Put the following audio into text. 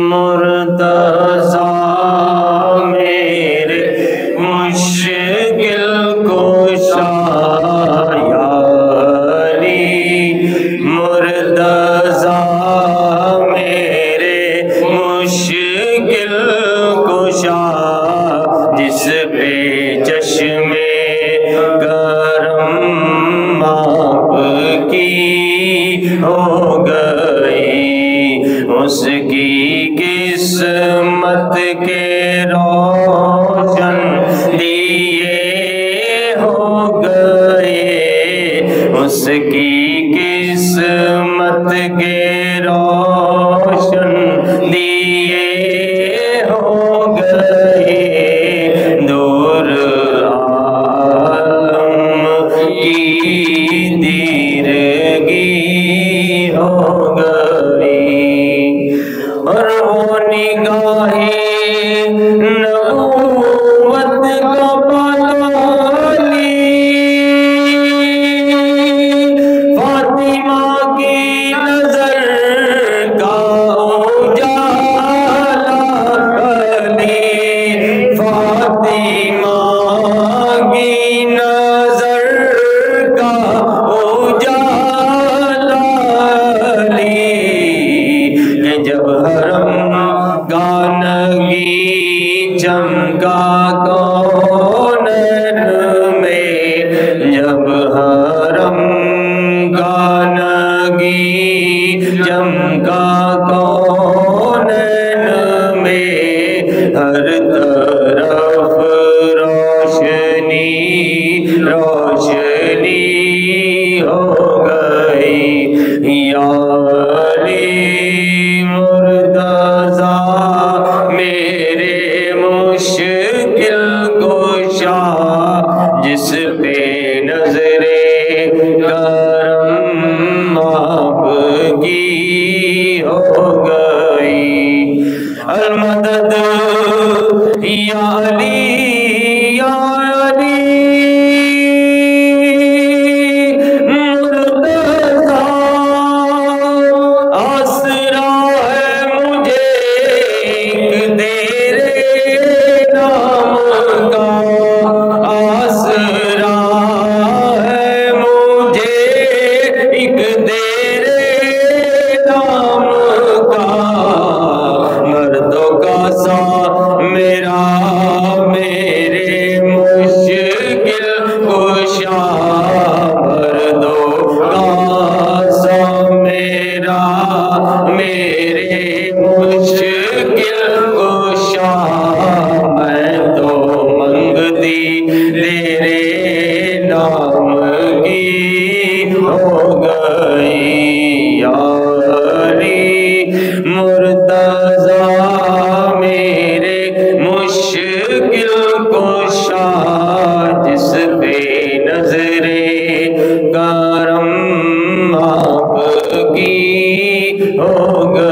मुर्तज़ा मेरे मुश्किल कुशा, यारी मुर्तज़ा मेरे मुश्किल कुशा, जिस पे चश्मे करम आपकी हो गई, उसकी किस्मत के रोशन दिए हो गए, उसकी किस्मत के रोशन दिए हो गए। दूर आलम की दीरगी हो गई, और वो निगाहें नबूवत का पालोली, फातिमा की नजर का उजाला अली, फातिमा की नजर का उजाला अली, कि जब हरम गानगी चमका कौनन में, जब हरम गानगी चमका कौनन में, हर तरफ रोशनी रोशनी हो गई, यारी मुर्तज़ा मेरे मुश्किल कुशा, जिस पे नजरे करम आपकी हो गई। अलमदद या अली या अली, मुर्तज़ा आसरा है मुझे एक तेरे नाम का, आसरा है मुझे एक तेरे नाम का, मर्दों का सा मेरा मेरे मुश्किल कुशा, मर्दों का सा मेरा मेरे मुश्किल कुशा, मैं तो मंगती तेरे नाम की हो गई, यारी मुर्तज़ा मेरे मुश्किल कुशा, जिस पे नजरे करम आपकी हो गई।